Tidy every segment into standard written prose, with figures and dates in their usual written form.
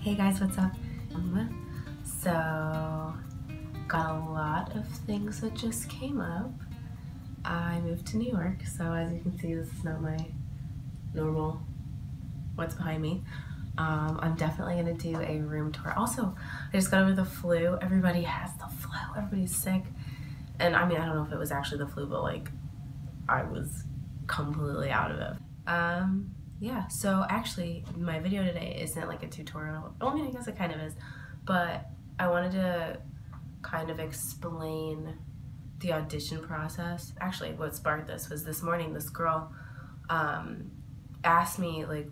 Hey guys, what's up? So, got a lot of things that just came up. I moved to New York, so as you can see, this is not my normal what's behind me. I'm definitely gonna do a room tour. Also, I just got over the flu. Everybody has the flu, everybody's sick. And I mean, I don't know if it was actually the flu, but like, I was completely out of it. Yeah, so actually my video today isn't like a tutorial. I mean, I guess it kind of is, but I wanted to kind of explain the audition process. Actually, what sparked this was this morning, this girl asked me like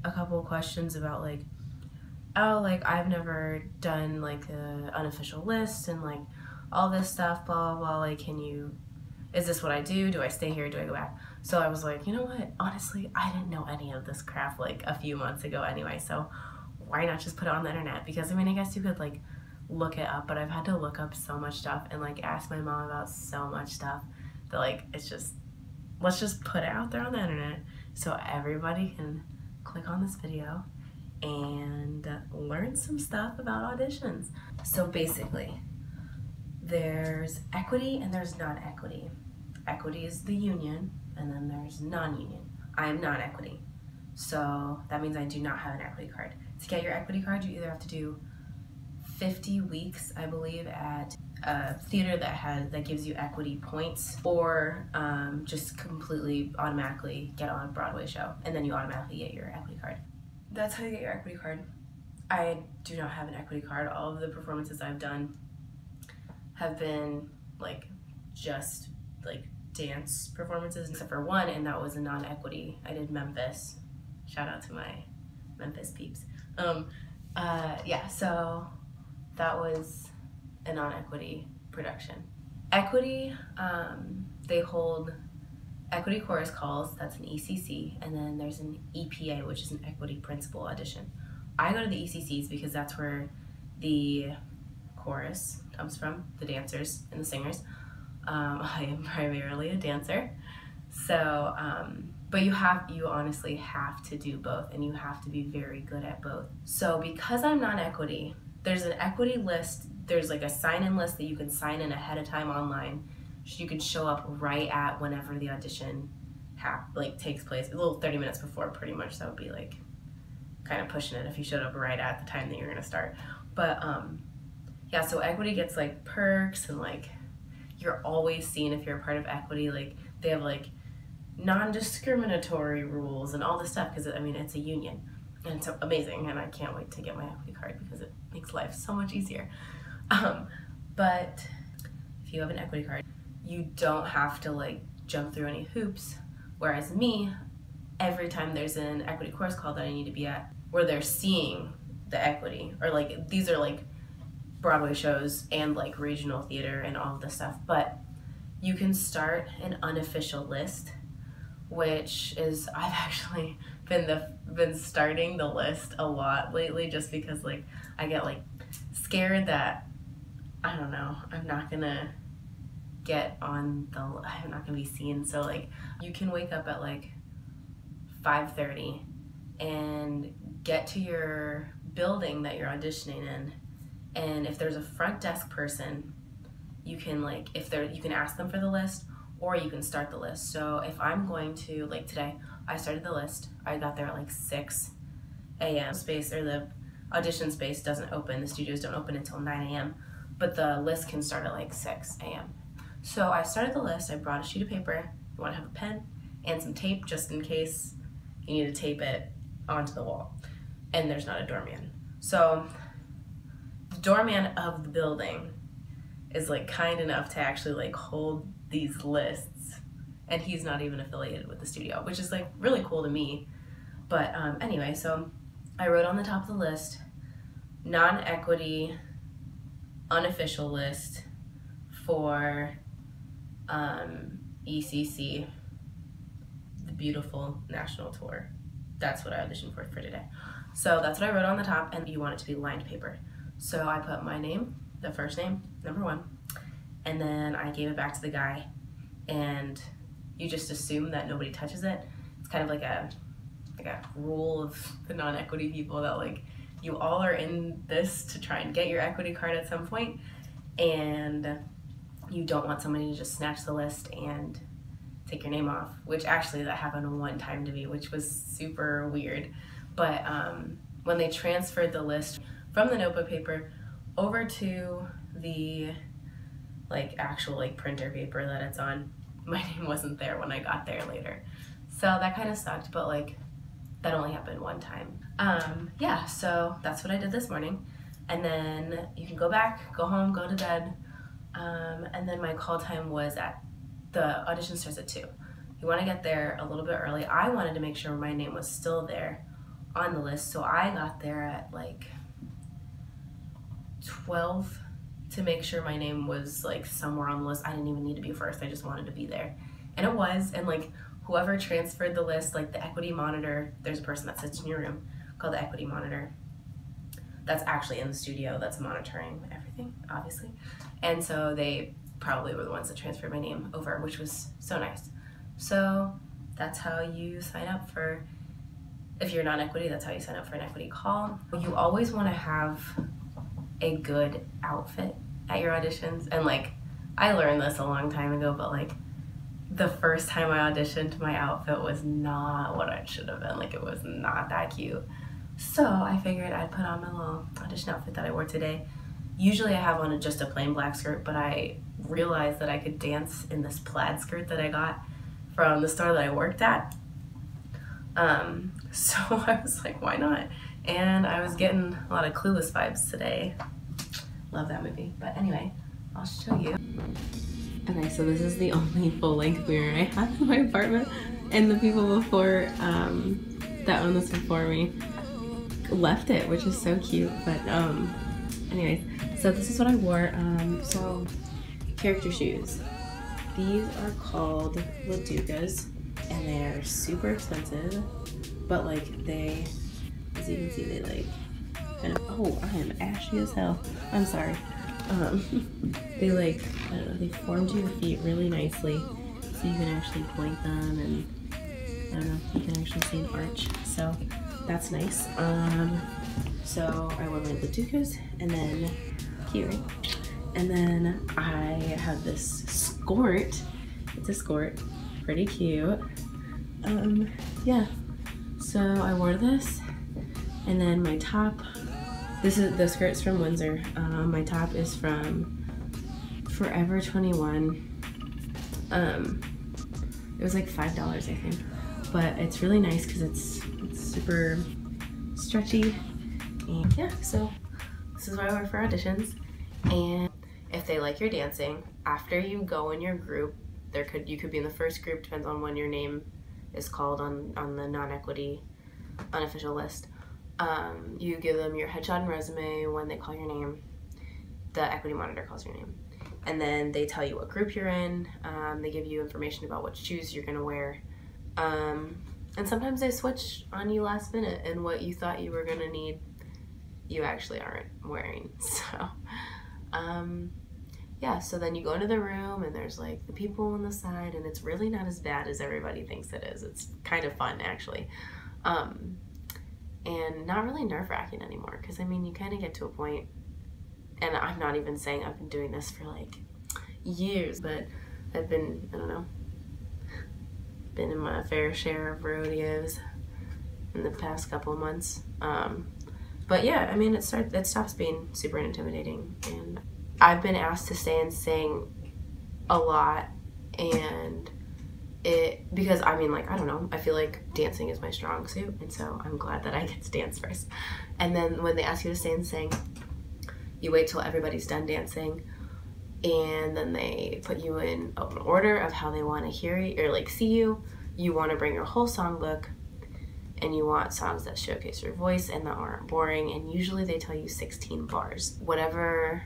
a couple of questions about like, oh, like I've never done like an unofficial list and like all this stuff, blah, blah, blah, like is this what I do? Do I stay here? Do I go back? So I was like, you know what? Honestly, I didn't know any of this crap like a few months ago anyway, so why not just put it on the internet? Because I mean, I guess you could like look it up, but I've had to look up so much stuff and like ask my mom about so much stuff that like, it's just, let's just put it out there on the internet so everybody can click on this video and learn some stuff about auditions. So basically, there's equity and there's non-equity. Equity is the union, and then there's non-union. I am non-equity, so that means I do not have an equity card. To get your equity card, you either have to do 50 weeks, I believe, at a theater that gives you equity points, or just completely automatically get on a Broadway show, and then you automatically get your equity card. That's how you get your equity card. I do not have an equity card. All of the performances I've done have been like just like dance performances, except for one, and that was a non-equity. I did Memphis. Shout out to my Memphis peeps. Yeah, so that was a non-equity production. Equity, they hold Equity Chorus Calls, that's an ECC, and then there's an EPA, which is an Equity Principal Audition. I go to the ECCs because that's where the chorus comes from, the dancers and the singers. I am primarily a dancer, so but you honestly have to do both, and you have to be very good at both. So because I'm non-equity, there's an equity list, there's like a sign-in list that you can sign in ahead of time online. You can show up right at whenever the audition takes place, a little 30 minutes before pretty much. That would be like kind of pushing it if you showed up right at the time that you're gonna start. But yeah, so equity gets like perks, and like you're always seen if you're a part of equity. Like they have like non-discriminatory rules and all this stuff, because I mean, it's a union and it's amazing, and I can't wait to get my equity card because it makes life so much easier. But if you have an equity card, you don't have to like jump through any hoops, whereas me, every time there's an equity course call that I need to be at where they're seeing the equity, or like these are like Broadway shows and like regional theater and all of this stuff, but you can start an unofficial list, which is, I've actually been starting the list a lot lately, just because like I get like scared that, I don't know, I'm not gonna be seen. So like you can wake up at like 5:30 and get to your building that you're auditioning in, and if there's a front desk person, you can like, you can ask them for the list, or you can start the list. So if I'm going to, like today, I started the list. I got there at like 6 a.m. Space, or the audition space doesn't open, the studios don't open until 9 a.m., but the list can start at like 6 a.m. So I started the list. I brought a sheet of paper. You want to have a pen and some tape just in case you need to tape it onto the wall and there's not a doorman. So the doorman of the building is like kind enough to actually like hold these lists, and he's not even affiliated with the studio, which is like really cool to me. But anyway, so I wrote on the top of the list, non-equity unofficial list for ECC, the beautiful national tour. That's what I auditioned for today. So that's what I wrote on the top, and you want it to be lined paper. So I put my name, the first name, #1, and then I gave it back to the guy, and you just assume that nobody touches it. It's kind of like a rule of the non-equity people that like you all are in this to try and get your equity card at some point, and you don't want somebody to just snatch the list and take your name off, which actually that happened one time to me, which was super weird. But when they transferred the list from the notebook paper over to the like actual like printer paper that it's on, my name wasn't there when I got there later. So that kind of sucked, but like that only happened one time. Yeah, so that's what I did this morning. And then you can go back, go home, go to bed. And then my call time was the audition starts at 2. You want to get there a little bit early. I wanted to make sure my name was still there on the list, so I got there at like 12 to make sure my name was like somewhere on the list. I didn't even need to be first, I just wanted to be there. And it was, and like whoever transferred the list, like the equity monitor, there's a person that sits in your room called the equity monitor that's actually in the studio that's monitoring everything, obviously. And so they probably were the ones that transferred my name over, which was so nice. So that's how you sign up for, if you're non-equity, that's how you sign up for an equity call. You always want to have a good outfit at your auditions. And like, I learned this a long time ago, but like the first time I auditioned, my outfit was not what it should have been. Like, it was not that cute. So I figured I'd put on my little audition outfit that I wore today. Usually I have on just a plain black skirt, but I realized that I could dance in this plaid skirt that I got from the store that I worked at. So I was like, why not? And I was getting a lot of Clueless vibes today. Love that movie. But anyway, I'll show you. Okay, so this is the only full-length mirror I have in my apartment, and the people before that owned this before me left it, which is so cute. But anyways, so this is what I wore. So character shoes. These are called Laducas, and they're super expensive, but like they, as you can see, they like kind of, oh, I am ashy as hell. I'm sorry. They like, I don't know, they formed your feet really nicely, so you can actually point them, and I don't know, you can actually see an arch, so that's nice. So I wore my Laducas, and then, cute, right? And then I have this skirt. It's a skirt, pretty cute. Yeah, so I wore this, and then my top, the skirt's from Windsor. My top is from Forever 21. It was like $5, I think, but it's really nice because it's super stretchy. And yeah, so this is what I wear for auditions. And if they like your dancing, after you go in your group, you could be in the first group, depends on when your name is called on the non-equity unofficial list. You give them your headshot and resume when they call your name. The equity monitor calls your name. And then they tell you what group you're in. They give you information about what shoes you're gonna wear. And sometimes they switch on you last minute, and what you thought you were gonna need, you actually aren't wearing. So, yeah, so then you go into the room, and there's like the people on the side, and it's really not as bad as everybody thinks it is. It's kind of fun, actually. And not really nerve-wracking anymore, because I mean, you kind of get to a point, and I'm not even saying I've been doing this for like years, but I've been, I don't know, been in my fair share of rodeos in the past couple of months. But yeah, I mean, it stops being super intimidating, and I've been asked to stay and sing a lot, and because I mean, like, I don't know, I feel like dancing is my strong suit, and so I'm glad that I get to dance first. And then when they ask you to stay and sing, you wait till everybody's done dancing, and then they put you in an order of how they want to hear you or like see you. You want to bring your whole songbook, and you want songs that showcase your voice and that aren't boring, and usually they tell you 16 bars. Whatever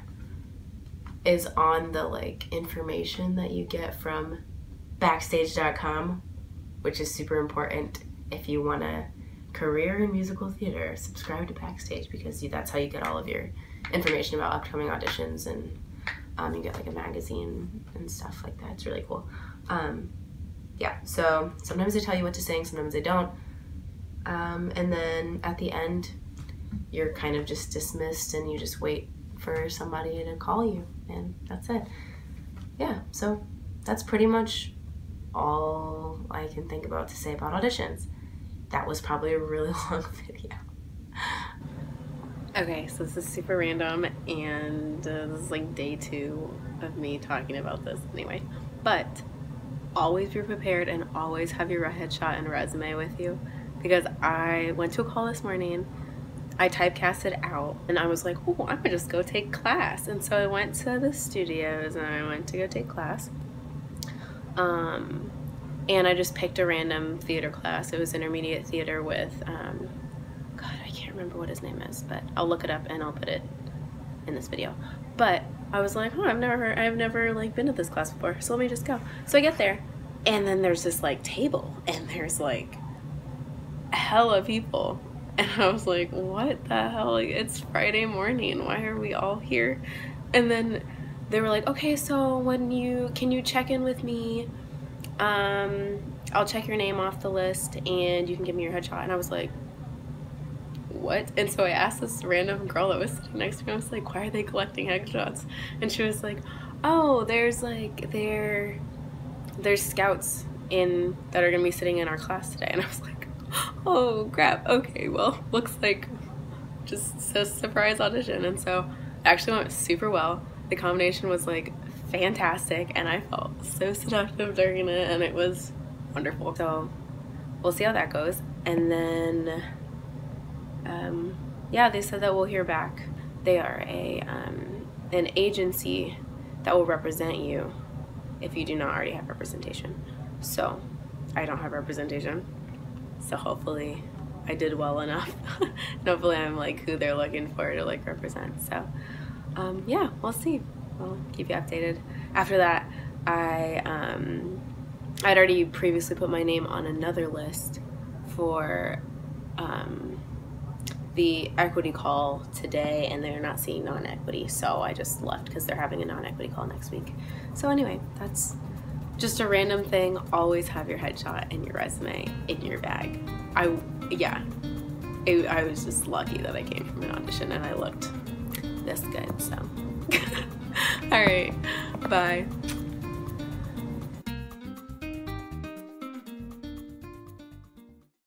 is on the like information that you get from backstage.com, which is super important if you want a career in musical theater. Subscribe to Backstage, because that's how you get all of your information about upcoming auditions, and you get like a magazine and stuff like that. It's really cool. Yeah, so sometimes they tell you what to sing, sometimes they don't. And then at the end, you're kind of just dismissed and you just wait for somebody to call you, and that's it. Yeah, so that's pretty much all I can think about to say about auditions. That was probably a really long video. Okay, so this is super random, and this is like day 2 of me talking about this anyway. But always be prepared and always have your headshot and resume with you, because I went to a call this morning, I typecasted out, and I was like, oh, I'm gonna just go take class. And so I went to the studios and I went to go take class. And I just picked a random theater class. It was intermediate theater with, God, I can't remember what his name is, but I'll look it up and I'll put it in this video. But I was like, oh, I've never like been to this class before, so let me just go. So I get there, and then there's this like table, and there's like hella people, and I was like, what the hell? Like, it's Friday morning, why are we all here? And then they were like, okay, so can you check in with me? I'll check your name off the list and you can give me your headshot. And I was like, what? And so I asked this random girl that was sitting next to me, I was like, why are they collecting headshots? And she was like, oh, there's scouts that are gonna be sitting in our class today. And I was like, oh crap, okay, well, looks like just a surprise audition. And so it actually went super well. The combination was like fantastic, and I felt so seductive during it, and it was wonderful. So we'll see how that goes. And then yeah, they said that we'll hear back. They are an agency that will represent you if you do not already have representation. So I don't have representation, so hopefully I did well enough. And hopefully I'm like who they're looking for to like represent. So yeah, we'll see. I'll keep you updated. After that, I'd already previously put my name on another list for the equity call today, and they're not seeing non-equity, so I just left because they're having a non-equity call next week. So anyway, that's just a random thing. Always have your headshot and your resume in your bag. I was just lucky that I came from an audition and I looked this good, so. All right, bye.